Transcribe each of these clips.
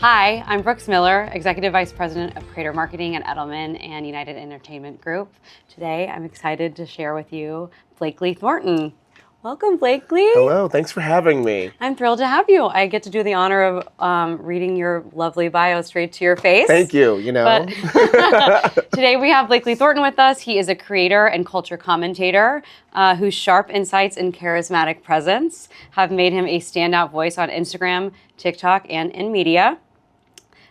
Hi, I'm Brooks Miller, Executive Vice President of Creator Marketing at Edelman and United Entertainment Group. Today, I'm excited to share with you Blakely Thornton. Welcome, Blakely. Hello, thanks for having me. I'm thrilled to have you. I get to do the honor of reading your lovely bio straight to your face. Thank you, Today we have Blakely Thornton with us. He is a creator and culture commentator whose sharp insights and charismatic presence have made him a standout voice on Instagram, TikTok, and in media.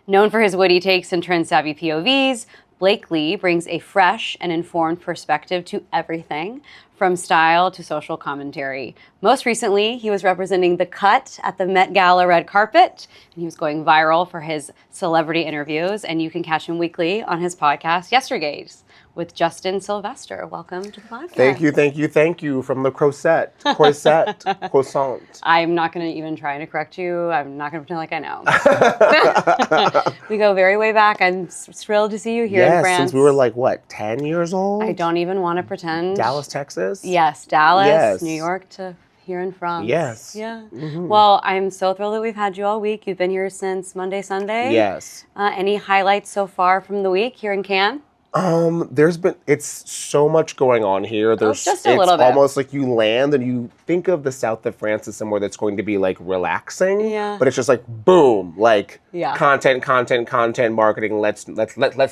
Known for his witty takes and trend-savvy POVs, Blakely brings a fresh and informed perspective to everything, from style to social commentary. Most recently, he was representing The Cut at the Met Gala red carpet, and he was going viral for his celebrity interviews, and you can catch him weekly on his podcast, Yestergays, with Justin Sylvester. Welcome to the podcast. Thank you from the croissant. I'm not going to even try to correct you. I'm not going to pretend like I know. We go very way back. I'm thrilled to see you here in France. Since we were 10 years old? I don't even want to pretend. Dallas, Texas? Yes, Dallas, New York to here in France. Yes. Yeah. Mm-hmm. Well, I'm so thrilled that we've had you all week. You've been here since Monday, Sunday. Yes. Any highlights so far from the week here in Cannes? It's so much going on here. Just a little bit. It's almost like you land and you think of the south of France as somewhere that's going to be relaxing. Yeah. But it's just boom, content, marketing. Let's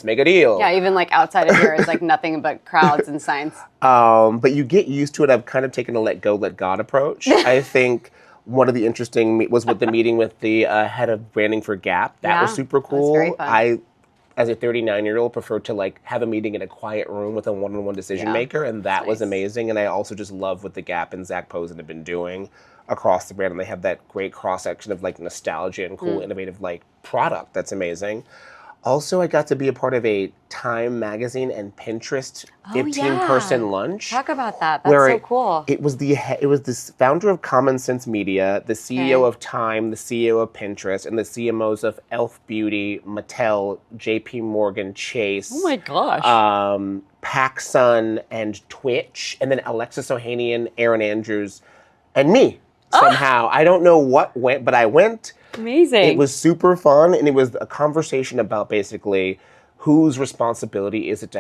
make a deal. Yeah, even outside of here is nothing but crowds and signs. But you get used to it. I've kind of taken a let go, let God approach. I think one of the interesting was with the meeting with the head of branding for Gap. That was super cool. That was very fun. As a 39-year-old, prefer to have a meeting in a quiet room with a one-on-one decision maker, and that was amazing. And I also just love what the Gap and Zach Posen have been doing across the brand, and they have that great cross-section of nostalgia and cool, innovative product that's amazing. Also, I got to be a part of a Time magazine and Pinterest 15-person lunch. Talk about that. That's so cool. It was the founder of Common Sense Media, the CEO of Time, the CEO of Pinterest, and the CMOs of Elf Beauty, Mattel, JP Morgan Chase. Oh my gosh. PacSun and Twitch, and then Alexis Ohanian, Aaron Andrews, and me. Somehow. I don't know what went, but I went. Amazing. It was super fun, and it was a conversation about basically whose responsibility is it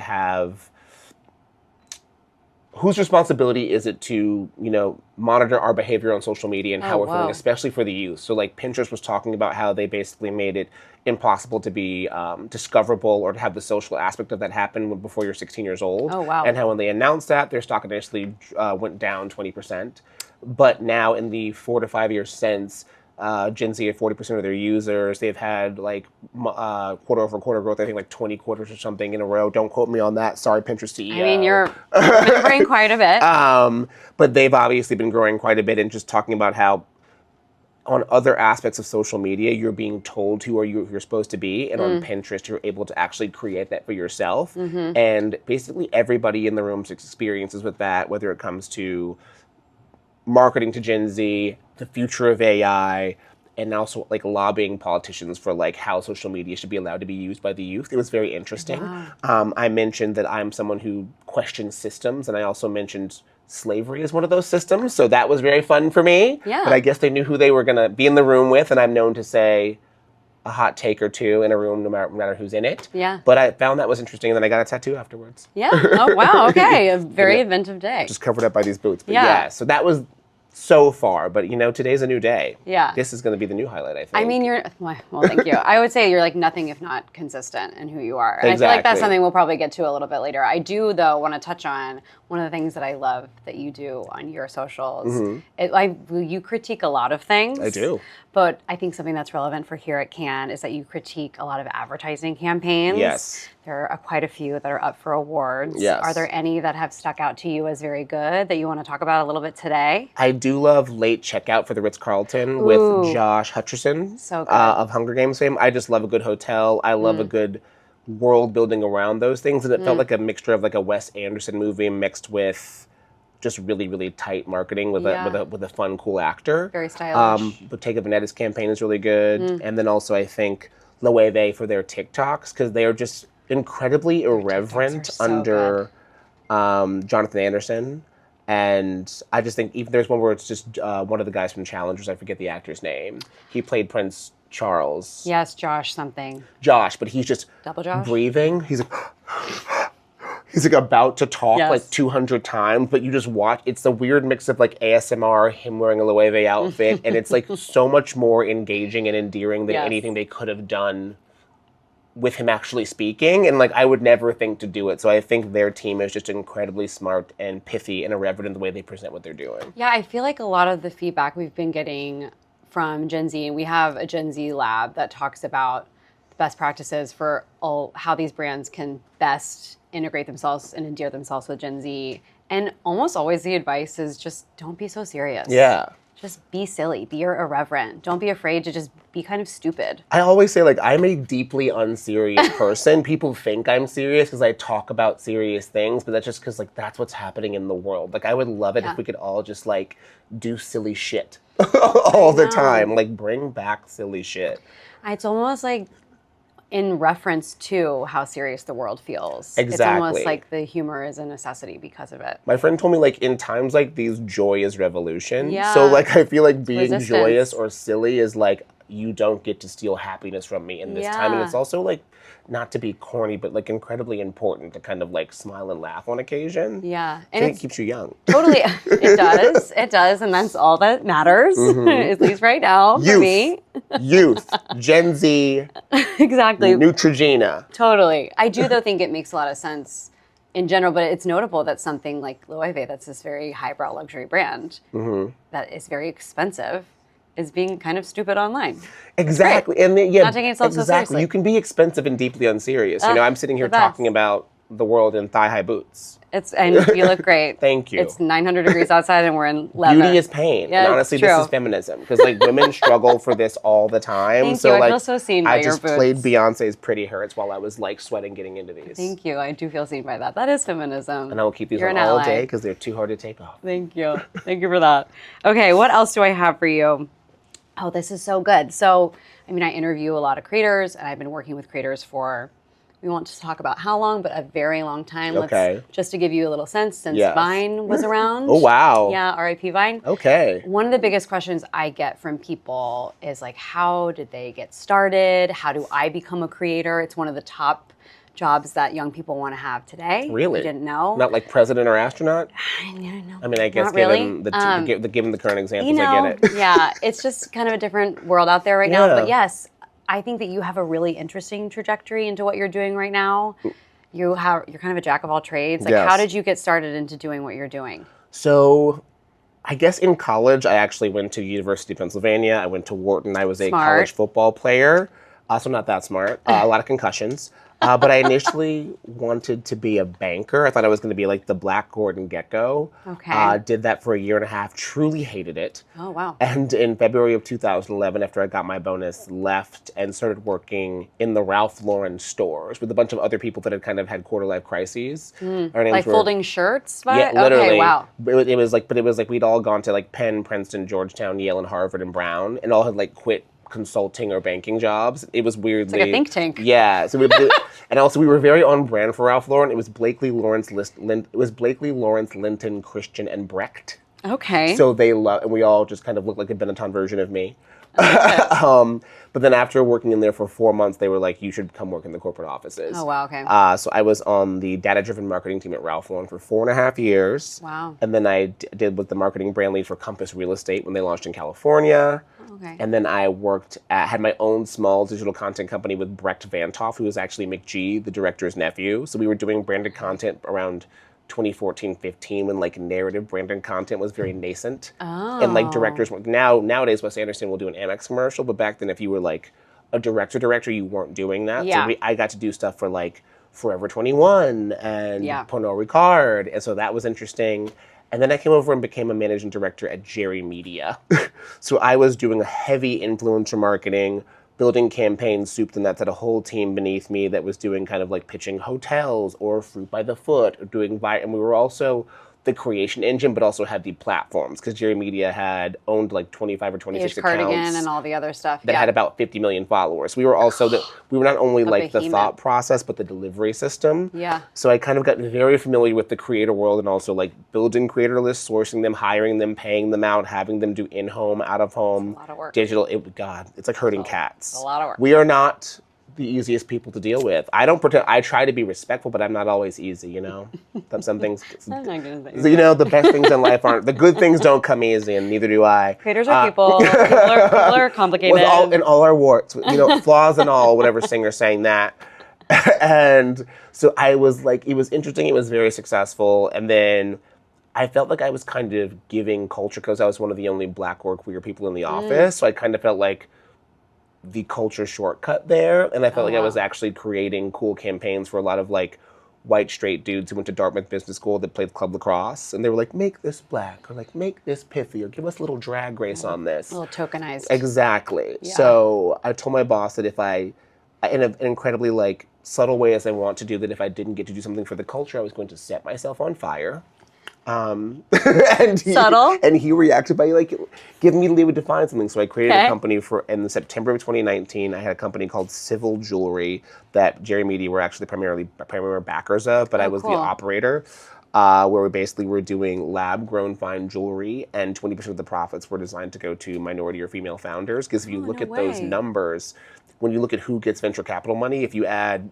to monitor our behavior on social media and how we're feeling, especially for the youth. So Pinterest was talking about how they basically made it impossible to be discoverable or to have the social aspect of that happen before you're 16 years old. Oh, wow. And how when they announced that, their stock initially went down 20%. But now in the 4 to 5 years since, Gen Z had 40% of their users. They've had quarter over quarter growth, I think 20 quarters or something in a row. Don't quote me on that. Sorry, Pinterest CEO. I mean, you're growing quite a bit. But they've obviously been growing quite a bit and just talking about how on other aspects of social media, you're being told who you're supposed to be. And on Pinterest, you're able to actually create that for yourself. Mm-hmm. And basically everybody in the room's experiences with that, whether it comes to marketing to Gen Z, the future of AI, and also lobbying politicians for how social media should be allowed to be used by the youth. It was very interesting. Wow. I mentioned that I'm someone who questions systems, and I also mentioned slavery as one of those systems. So that was very fun for me. Yeah. But I guess they knew who they were going to be in the room with, and I'm known to say a hot take or two in a room no matter who's in it. Yeah. But I found that was interesting, and then I got a tattoo afterwards. Yeah. Oh, wow. Okay. A very inventive day. Just covered up by these boots. But yeah, so that was so far, but today's a new day. Yeah. This is going to be the new highlight, I think. I mean, thank you. I would say you're nothing if not consistent in who you are. And exactly. I feel that's something we'll probably get to a little bit later. I do, though, want to touch on one of the things that I love that you do on your socials. Mm-hmm. You critique a lot of things. I do. But I think something that's relevant for here at Cannes is that you critique a lot of advertising campaigns. Yes. There are quite a few that are up for awards. Yes. Are there any that have stuck out to you as very good that you want to talk about a little bit today? I do love Late Checkout for the Ritz-Carlton with Josh Hutcherson so good. Of Hunger Games fame. I just love a good hotel. I love a good world building around those things. And it felt like a mixture of a Wes Anderson movie mixed with just really, really tight marketing with a fun, cool actor. Very stylish. Bottega Veneta's campaign is really good. And then also I think Loewe for their TikToks, because they are just incredibly irreverent under Jonathan Anderson. And I just think even there's one where it's just one of the guys from Challengers, I forget the actor's name. He played Prince Charles. Yes, Josh something. Josh, but he's just Double Josh? breathing. He's like, he's like about to talk Yes. like 200 times, but you just watch. It's the weird mix of like ASMR, him wearing a Loewe outfit, and it's like so much more engaging and endearing than Yes. anything they could have done with him actually speaking. And like I would never think to do it. So I think their team is just incredibly smart and pithy and irreverent in the way they present what they're doing. Yeah, I feel like a lot of the feedback we've been getting from Gen Z, and we have a Gen Z lab that talks about the best practices for how these brands can best integrate themselves and endear themselves with Gen Z. And almost always the advice is just don't be so serious. Yeah. Just be silly, be irreverent. Don't be afraid to just be kind of stupid. I always say, like, I'm a deeply unserious person. People think I'm serious because I talk about serious things, but that's just because, like, that's what's happening in the world. Like, I would love it if we could all just, like, do silly shit all the time. Like, bring back silly shit. It's almost like in reference to how serious the world feels. Exactly. It's almost like the humor is a necessity because of it. My friend told me, like, in times like these, joy is revolution. Yeah. So, like, I feel like being Resistance. joyous or silly is, like, you don't get to steal happiness from me in this time. And it's also, like, not to be corny, but, like, incredibly important to kind of, like, smile and laugh on occasion. Yeah. And it keeps you young. Totally. It does. It does. And that's all that matters, at least right now for me. Youth. Gen Z. Exactly. Neutrogena. Totally. I do, though, think it makes a lot of sense in general, but it's notable that something like Loewe, that's this very highbrow luxury brand that is very expensive, is being kind of stupid online. Exactly. And yeah, not taking itself so seriously. You can be expensive and deeply unserious. You know, I'm sitting here talking about the world in thigh-high boots. And you look great. Thank you. It's 900 degrees outside and we're in leather. Beauty is pain. Yeah, and honestly, it's true. this is feminism. Because, like, women struggle for this all the time. Thank so, you. like, I feel so seen by your boots. I just played Beyonce's Pretty Hurts while I was, like, sweating getting into these. Thank you. I do feel seen by that. That is feminism. And I will keep these You're on an all ally. day because they're too hard to take off. Thank you. Thank you for that. Okay, what else do I have for you? Oh, this is so good. So, I mean, I interview a lot of creators, and I've been working with creators for, we won't just talk about how long, but a very long time. Okay. Just to give you a little sense, since Yes. Vine was around. Oh, wow. Yeah, RIP Vine. Okay. One of the biggest questions I get from people is like, how did they get started? How do I become a creator? It's one of the top jobs that young people want to have today. Really? You didn't know? Not like president or astronaut? I don't know. I mean, I guess Not really. given the current examples, You know, I get it. yeah, it's just kind of a different world out there right now. Yeah. But yes, I think that you have a really interesting trajectory into what you're doing right now. You're kind of a jack of all trades. Like, Yes. how did you get started into doing what you're doing? So, I guess in college, I actually went to University of Pennsylvania. I went to Wharton. I was a Smart. college football player. Also not that smart. A lot of concussions. But I initially wanted to be a banker. I thought I was going to be like the Black Gordon Gecko. Okay. Did that for a year and a half. Truly hated it. Oh, wow. And in February of 2011, after I got my bonus, left and started working in the Ralph Lauren stores with a bunch of other people that had kind of had quarter-life crises. Our names Like were- folding shirts? Yeah, literally. Okay, wow. It was like we'd all gone to like Penn, Princeton, Georgetown, Yale, and Harvard, and Brown, and all had like quit consulting or banking jobs. It was weirdly like a think tank. Yeah. So and also we were very on brand for Ralph Lauren. It was Blakely Lawrence Linton Christian and Brecht. Okay. So and we all just kind of looked like a Benetton version of me. But then after working in there for 4 months, they were like, you should come work in the corporate offices. Oh, wow, okay. So I was on the data-driven marketing team at Ralph Lauren for 4.5 years. Wow. And then I was the marketing brand lead for Compass Real Estate when they launched in California. Okay. And then I had my own small digital content company with Brecht Vantoff, who was actually McGee, the director's nephew. So we were doing branded content around 2014-15 when like narrative branded content was very nascent. Oh. And like directors, nowadays Wes Anderson will do an Amex commercial, but back then if you were like a director, you weren't doing that. Yeah. So I got to do stuff for like Forever 21 and Yeah. Pernod Ricard. And so that was interesting. And then I came over and became a managing director at Jerry Media. So I was doing heavy influencer marketing, building campaigns, soup to nuts, had a whole team beneath me that was doing kind of like pitching hotels or Fruit by the Foot, or and we were also the creation engine, but also had the platforms, because Jerry Media had owned like 25 or 26 accounts. Cardigan and all the other stuff. That had about 50 million followers. We were also we were not only like the thought process, but the delivery system. Yeah. So I kind of got very familiar with the creator world, and also like building creator lists, sourcing them, hiring them, paying them out, having them do in-home, out-of-home, a lot of work. digital. It's like herding cats. It's a lot of work. We are not the easiest people to deal with. I don't pretend. I try to be respectful, but I'm not always easy. You know, some things. I'm not gonna say You know, the best things in life aren't the good things. Don't come easy, and neither do I. Creators are people. People are complicated. With all our warts, you know, flaws and all. Whatever singer sang that. And so I was like, it was interesting. It was very successful, and then I felt like I was kind of giving culture, because I was one of the only Black or queer people in the office. So I kind of felt like the culture shortcut there, and I felt like I was actually creating cool campaigns for a lot of like white straight dudes who went to Dartmouth Business School that played club lacrosse, and they were like, make this Black, or like make this pithy, or give us a little drag race on this. A little tokenized. Exactly. Yeah. So I told my boss that if I, in an incredibly like subtle way as I want to do, that if I didn't get to do something for the culture, I was going to set myself on fire. And he reacted by like giving me leave to find something. So I created a company in September of 2019. I had a company called Civil Jewelry that Jerry Media were actually the primary backers of, but I was the operator. Where we basically were doing lab-grown fine jewelry, and 20% of the profits were designed to go to minority or female founders. Because if you look at those numbers, when you look at who gets venture capital money, if you add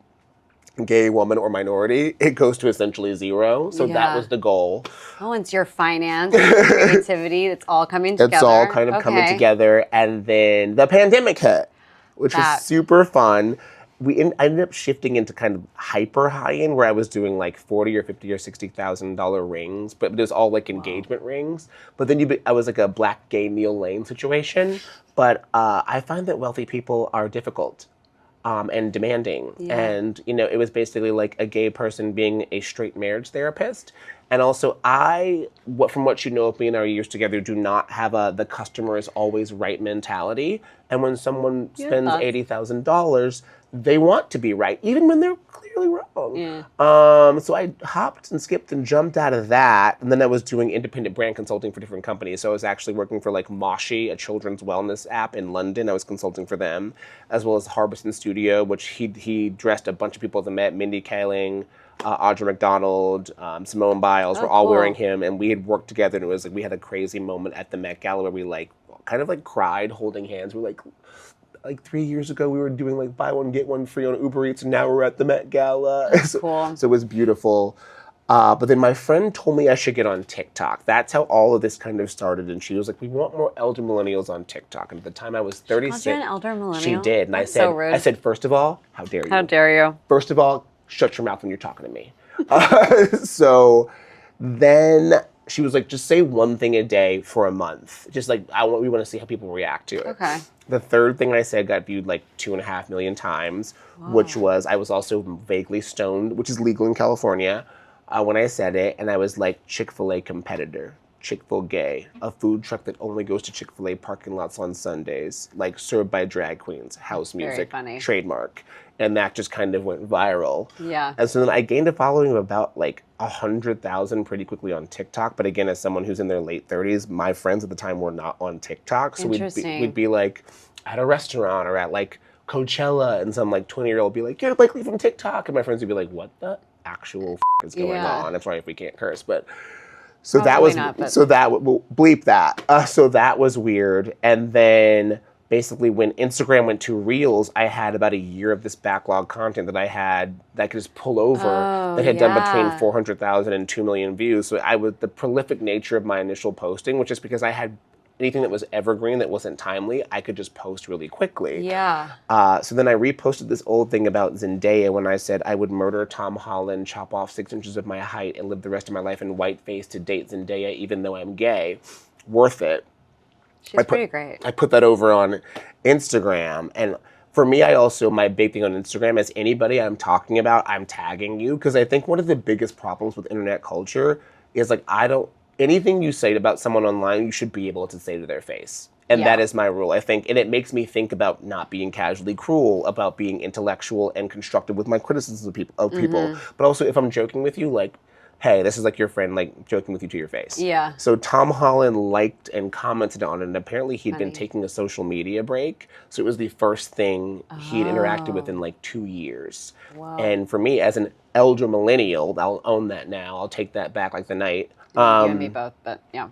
gay, woman, or minority, it goes to essentially zero. So that was the goal. Oh, it's your finance, creativity, it's all coming together. It's all kind of coming together. And then the pandemic hit, which was super fun. I ended up shifting into kind of hyper high-end, where I was doing like $40 or $50 or $60,000 rings, but it was all like engagement rings. But then I was like a Black gay Neil Lane situation. But I find that wealthy people are difficult. And demanding. Yeah. And, you know, it was basically like a gay person being a straight marriage therapist. And also from what you know of me in our years together, do not have the customer is always right mentality. And when someone spends $80,000, they want to be right, even when they're clearly wrong. Yeah. So I hopped and skipped and jumped out of that. And then I was doing independent brand consulting for different companies. So I was actually working for like Moshi, a children's wellness app in London. I was consulting for them, as well as Harbison Studio, which he dressed a bunch of people at the Met, Mindy Kaling, Audra McDonald, Simone Biles were all wearing him, and we had worked together, and it was like we had a crazy moment at the Met Gala where we like kind of like cried holding hands. We're like 3 years ago we were doing like buy one get one free on Uber Eats, and now we're at the Met Gala. Cool. So it was beautiful. But then my friend told me I should get on TikTok. That's how all of this kind of started. And she was like, we want more elder millennials on TikTok. And at the time I was 36. She called you an elder millennial? She did. And That's so rude. I said, first of all, how dare you? How dare you? First of all, shut your mouth when you're talking to me. So then she was like, just say one thing a day for a month. Just like, we want to see how people react to it. Okay. The third thing I said got viewed like 2.5 million times, which was, I was also vaguely stoned, which is legal in California, when I said it. And I was like, Chick-fil-A competitor, Chick-fil-A gay, a food truck that only goes to Chick-fil-A parking lots on Sundays, like served by drag queens, house music, trademark. And that just kind of went viral. Yeah. And so then I gained a following of about like 100,000 pretty quickly on TikTok. But again, as someone who's in their late 30s, my friends at the time were not on TikTok. So we'd be like at a restaurant or at like Coachella, and some like 20-year-old be like, you're Blakely from TikTok. And my friends would be like, what the actual is going on? I'm sorry if we can't curse, but so Probably we'll bleep that. So that was weird. And then basically when Instagram went to Reels, I had about a year of this backlog content that I could just pull over that had done between 400,000 and 2 million views. So the prolific nature of my initial posting, which is because I had anything that was evergreen that wasn't timely, I could just post really quickly. Yeah. So then I reposted this old thing about Zendaya when I said I would murder Tom Holland, chop off 6 inches of my height, and live the rest of my life in whiteface to date Zendaya even though I'm gay. Worth it. She's pretty great. I put that over on Instagram. And for me, my big thing on Instagram is anybody I'm talking about, I'm tagging you. Because I think one of the biggest problems with internet culture is like, anything you say about someone online, you should be able to say to their face. And that is my rule, I think. And it makes me think about not being casually cruel, about being intellectual and constructive with my criticisms of people. But also, if I'm joking with you, like, hey, this is like your friend like joking with you to your face. Yeah. So Tom Holland liked and commented on it, and apparently he'd been Funny. taking a social media break. So it was the first thing he'd interacted with in like 2 years. Wow. And for me, as an elder millennial, I'll own that now. I'll take that back like the night. You and me both, but yeah.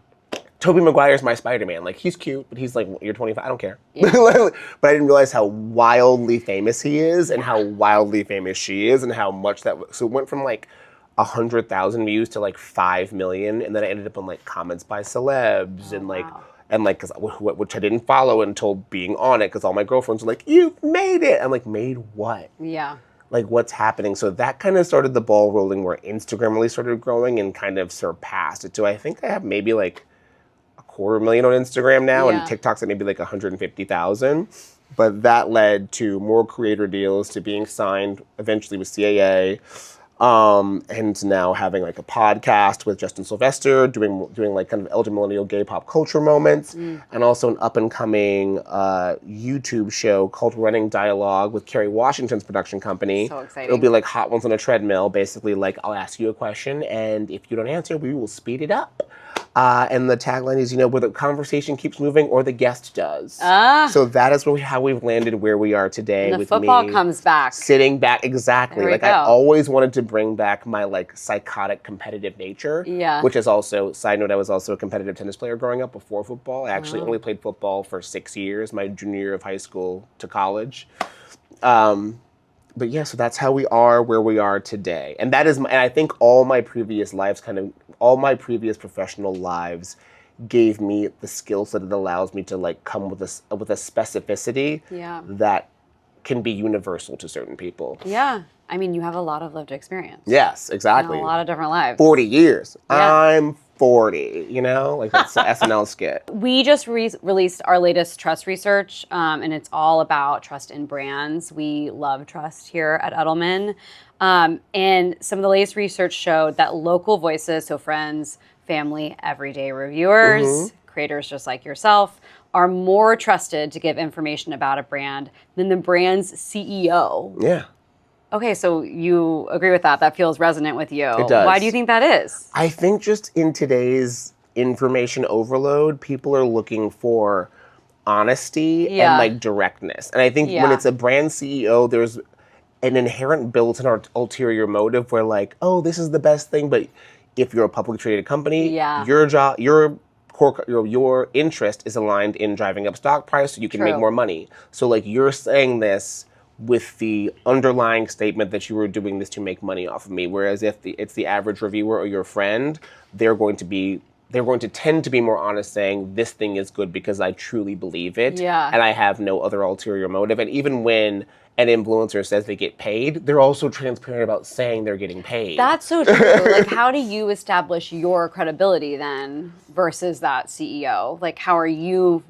Tobey Maguire's my Spider-Man. Like, he's cute, but he's like, you're 25. I don't care. Yeah. But I didn't realize how wildly famous he is and how wildly famous she is and how much that... So it went from like 100,000 views to like 5 million. And then I ended up on like comments by celebs and like... Wow. And like, which I didn't follow until being on it, because all my girlfriends were like, "You've made it." I'm like, "Made what?" Yeah. Like, what's happening? So that kind of started the ball rolling, where Instagram really started growing and kind of surpassed it. So I think I have maybe like 250,000 on Instagram now, Yeah. and TikTok's at maybe like 150,000. But that led to more creator deals, to being signed eventually with CAA. And now having like a podcast with Justin Sylvester, doing like kind of elder millennial gay pop culture moments, and also an up and coming YouTube show called Running Dialogue with Kerry Washington's production company. So exciting. It'll be like Hot Ones on a treadmill, basically like I'll ask you a question, and if you don't answer, we will speed it up. And the tagline is, where the conversation keeps moving or the guest does. So that is how we've landed where we are today. And the with football me comes back. sitting back, exactly. There we Like go. I always wanted to bring back my like psychotic competitive nature. Yeah. Which is also, side note, I was also a competitive tennis player growing up before football. I actually only played football for 6 years, my junior year of high school to college. But yeah, so that's how we are where we are today. And that is, and I think all my previous lives, all my previous professional lives gave me the skill set that allows me to like come with a specificity that can be universal to certain people. Yeah. I mean, you have a lot of lived experience. Yes, exactly. And a lot of different lives. 40 years. Yeah. I'm 40, like that's an SNL skit. We just released our latest trust research, and it's all about trust in brands. We love trust here at Edelman. And some of the latest research showed that local voices, so friends, family, everyday reviewers, creators just like yourself, are more trusted to give information about a brand than the brand's CEO. Yeah. Okay, so you agree with that. That feels resonant with you. It does. Why do you think that is? I think just in today's information overload, people are looking for honesty and like directness. And I think when it's a brand CEO, there's an inherent built-in ulterior motive where like, oh, this is the best thing. But if you're a publicly traded company, your job, your interest is aligned in driving up stock price so you can make more money. So like you're saying this with the underlying statement that you were doing this to make money off of me. Whereas if it's the average reviewer or your friend, they're going to tend to be more honest, saying this thing is good because I truly believe it. And I have no other ulterior motive. And even when an influencer says they get paid, they're also transparent about saying they're getting paid. That's so true. Like, how do you establish your credibility then versus that CEO? Like, how are you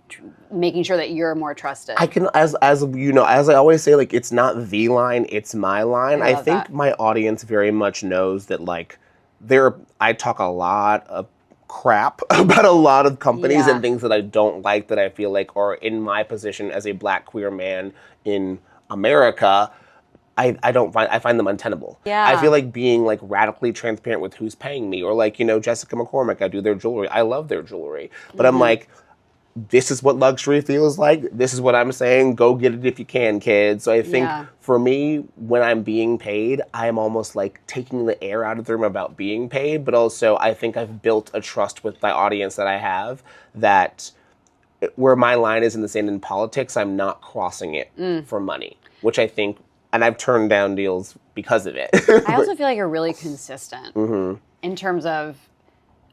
making sure that you're more trusted? I can, as I always say, like, it's not the line, it's my line. I think my audience very much knows that, like, I talk a lot of crap about a lot of companies and things that I don't like, that I feel like are in my position as a Black queer man in America. I find them untenable. I feel like being like radically transparent with who's paying me, or like, Jessica McCormick, I do their jewelry. I love their jewelry. But I'm like, this is what luxury feels like. This is what I'm saying. Go get it if you can, kids. So I think for me, when I'm being paid, I'm almost like taking the air out of the room about being paid. But also I think I've built a trust with my audience that I have, that where my line is in the sand in politics, I'm not crossing it for money, which I think, and I've turned down deals because of it. I also feel like you're really consistent in terms of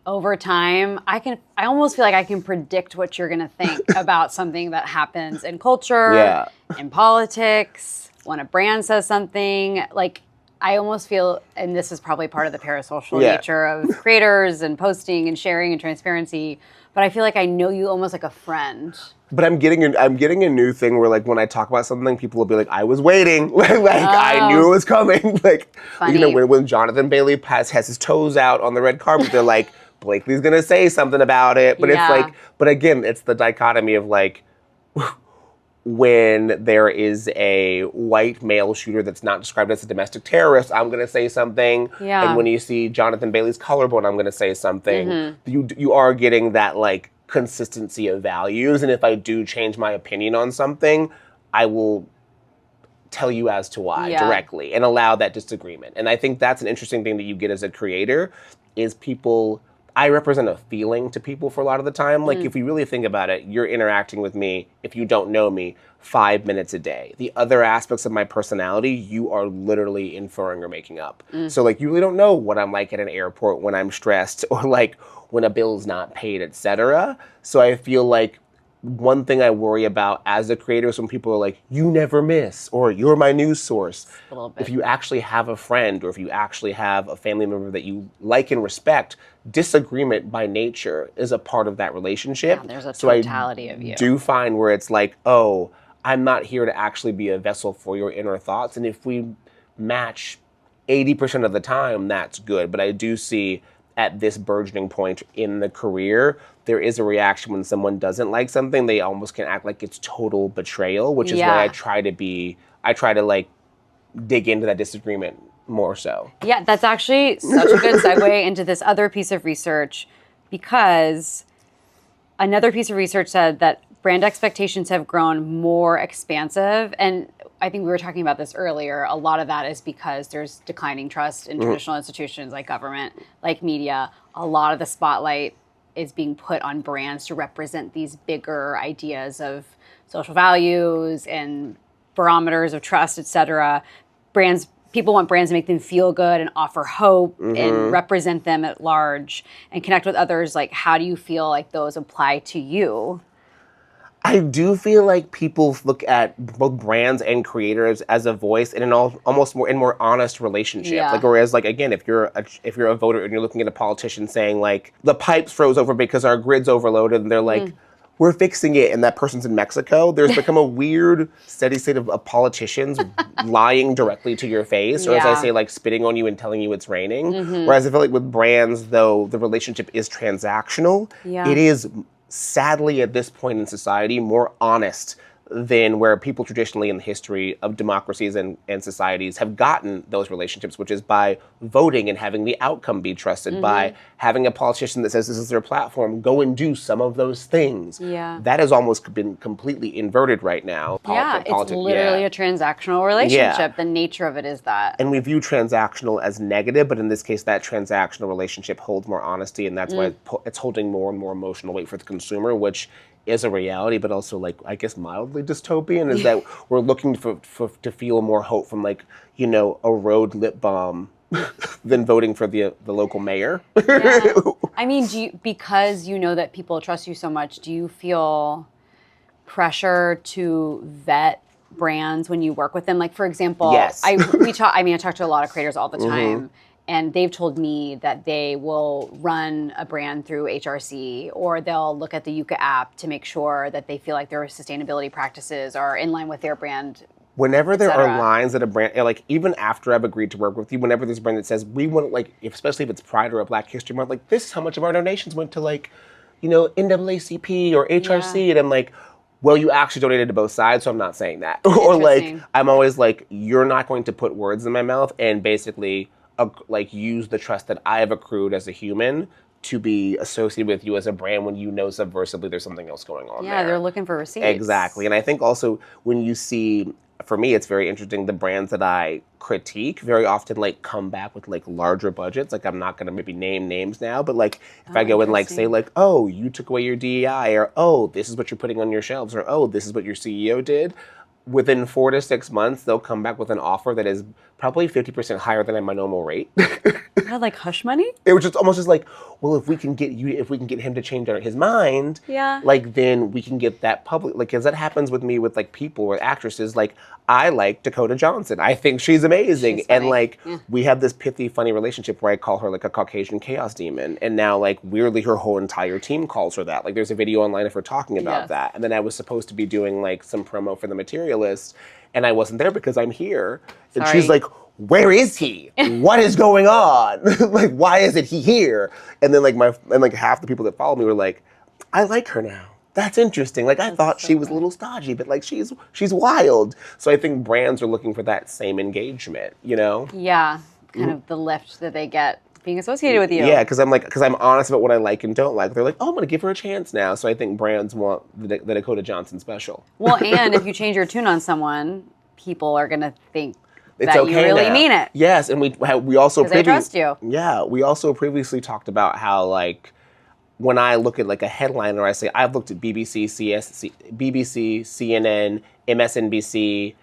over time. I almost feel like I can predict what you're going to think about something that happens in culture, in politics, when a brand says something. Like, I almost feel, and this is probably part of the parasocial nature of creators and posting and sharing and transparency, but I feel like I know you almost like a friend. But I'm getting a new thing where, like, when I talk about something, people will be like, I was waiting. I knew it was coming. Like, when Jonathan Bailey has his toes out on the red carpet, they're like, Blakely's going to say something about it. But it's like, but again, it's the dichotomy of like, when there is a white male shooter that's not described as a domestic terrorist, I'm going to say something. Yeah. And when you see Jonathan Bailey's collarbone, I'm going to say something. You are getting that like consistency of values. And if I do change my opinion on something, I will tell you as to why directly and allow that disagreement. And I think that's an interesting thing that you get as a creator is people, I represent a feeling to people for a lot of the time. Like if you really think about it, you're interacting with me, if you don't know me, 5 minutes a day. The other aspects of my personality, you are literally inferring or making up. So like you really don't know what I'm like at an airport when I'm stressed or like when a bill's not paid, etc. So I feel like one thing I worry about as a creator is when people are like, you never miss, or you're my news source. A little bit. If you actually have a friend or if you actually have a family member that you like and respect, disagreement by nature is a part of that relationship. Yeah, there's a so totality of you. I do find where it's like, oh, I'm not here to actually be a vessel for your inner thoughts. And if we match 80% of the time, that's good. But I do see at this burgeoning point in the career, there is a reaction when someone doesn't like something, they almost can act like it's total betrayal, which is why I try to like dig into that disagreement more so. Yeah, that's actually such a good segue into this other piece of research, because another piece of research said that brand expectations have grown more expansive. And I think we were talking about this earlier. A lot of that is because there's declining trust in traditional institutions like government, like media. A lot of the spotlight is being put on brands to represent these bigger ideas of social values and barometers of trust, et cetera. People want brands to make them feel good and offer hope and represent them at large and connect with others. Like, how do you feel like those apply to you? I do feel like people look at both brands and creators as a voice in an almost more honest relationship. Yeah. Like, whereas, like, again, if you're a voter and you're looking at a politician saying like the pipes froze over because our grid's overloaded, and they're like, we're fixing it, and that person's in Mexico, there's become a weird steady state of politicians lying directly to your face, or as I say, like spitting on you and telling you it's raining. Whereas I feel like with brands, though the relationship is transactional, it is sadly at this point in society more honest than where people traditionally in the history of democracies and societies have gotten those relationships, which is by voting and having the outcome be trusted, by having a politician that says this is their platform, go and do some of those things. That has almost been completely inverted right now. It's literally a transactional relationship. The nature of it is that. And we view transactional as negative, but in this case, that transactional relationship holds more honesty, and that's why it's holding more and more emotional weight for the consumer, which is a reality, but also like, I guess, mildly dystopian, is that we're looking to feel more hope from like, you know, a road lip balm than voting for the local mayor. I mean, because you know that people trust you so much, do you feel pressure to vet brands when you work with them? Like, for example, I talk to a lot of creators all the time. And they've told me that they will run a brand through HRC, or they'll look at the Yucca app to make sure that they feel like their sustainability practices are in line with their brand. Whenever there are lines that a brand, like even after I've agreed to work with you, whenever there's a brand that says we want, like, especially if it's Pride or a Black History Month, like this is how much of our donations went to, like, you know, NAACP or HRC, and I'm like, well, you actually donated to both sides, so I'm not saying that. Or like, I'm always like, you're not going to put words in my mouth and basically like use the trust that I have accrued as a human to be associated with you as a brand when you know subversively there's something else going on there. Yeah, they're looking for receipts. Exactly. And I think also when you see, for me, it's very interesting, the brands that I critique very often like come back with like larger budgets. Like, I'm not going to maybe name names now, but like if I go and like say like, oh, you took away your DEI, or oh, this is what you're putting on your shelves, or oh, this is what your CEO did. Within 4 to 6 months, they'll come back with an offer that is probably 50% higher than my normal rate. Like hush money? It was just almost just like, well, if we can get him to change his mind, like then we can get that public, like, because that happens with me with like people or actresses. Like, I like Dakota Johnson. I think she's amazing. And like, we have this pithy, funny relationship where I call her like a Caucasian chaos demon. And now like weirdly her whole entire team calls her that. Like, there's a video online of her talking about that. And then I was supposed to be doing like some promo for The Materialist, and I wasn't there because I'm here. And she's like, where is he? What is going on? Like, why isn't he here? And then like half the people that follow me were like, I like her now. that's interesting. Like, I thought she was a little stodgy, but like she's wild. So I think brands are looking for that same engagement, you know? Yeah, kind of the lift that they get being associated with you. Yeah, because I'm honest about what I like and don't like. They're like, oh, I'm gonna give her a chance now. So I think brands want the Dakota Johnson special. Well, and if you change your tune on someone, people are gonna think It's that okay you really now. mean it. Yes, and we also Because they trust you. Yeah, we also previously talked about how like when I look at like a headline or I say I've looked at BBC, CNN, MSNBC,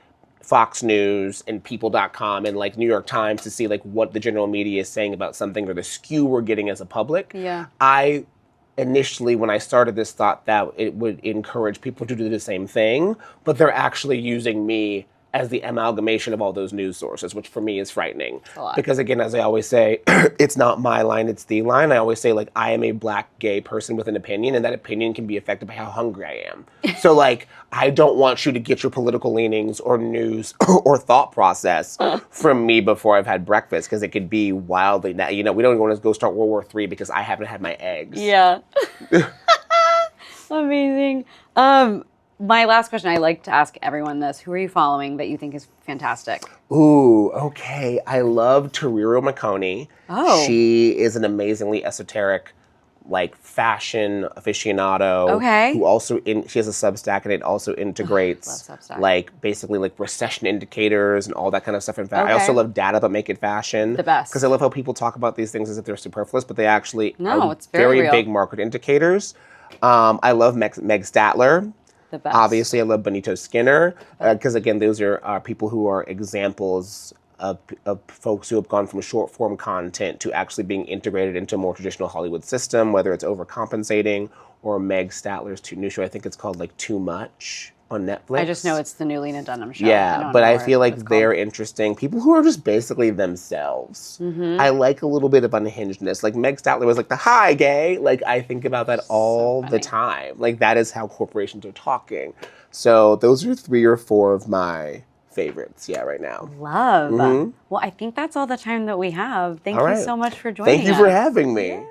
Fox News, and People.com and like New York Times to see like what the general media is saying about something or the skew we're getting as a public. Yeah. I initially, when I started this, thought that it would encourage people to do the same thing, but they're actually using me as the amalgamation of all those news sources, which for me is frightening. Because again, as I always say, it's not my line, it's the line. I always say, like, I am a Black gay person with an opinion, and that opinion can be affected by how hungry I am. So, like, I don't want you to get your political leanings or news or thought process from me before I've had breakfast, because it could be wildly, you know, we don't want to go start World War III because I haven't had my eggs. Yeah. Amazing. My last question, I like to ask everyone this. Who are you following that you think is fantastic? Ooh, okay. I love Tariro McConey. Oh. She is an amazingly esoteric, like, fashion aficionado. Okay. Who also, she has a Substack and it also integrates, love Substack. like, basically, like, recession indicators and all that kind of stuff. In fact, I Okay. also love Data But Make It Fashion. The best. Because I love how people talk about these things as if they're superfluous, but they actually No, are it's very real. big market indicators. I love Meg Statler. The best. Obviously, I love Benito Skinner because, again, those are people who are examples of folks who have gone from short form content to actually being integrated into a more traditional Hollywood system, whether it's overcompensating or Meg Statler's new show. I think it's called like Too Much on Netflix. I just know it's the new Lena Dunham show. Yeah, but I feel like they're interesting. People who are just basically themselves. Mm-hmm. I like a little bit of unhingedness. Like Meg Statler was like the hi gay. Like I think about that all the time. Like that is how corporations are talking. So those are 3 or 4 of my favorites. Yeah, right now. Love. Mm-hmm. Well, I think that's all the time that we have. Thank All you right. so much for joining us. Thank you for having me. Yeah.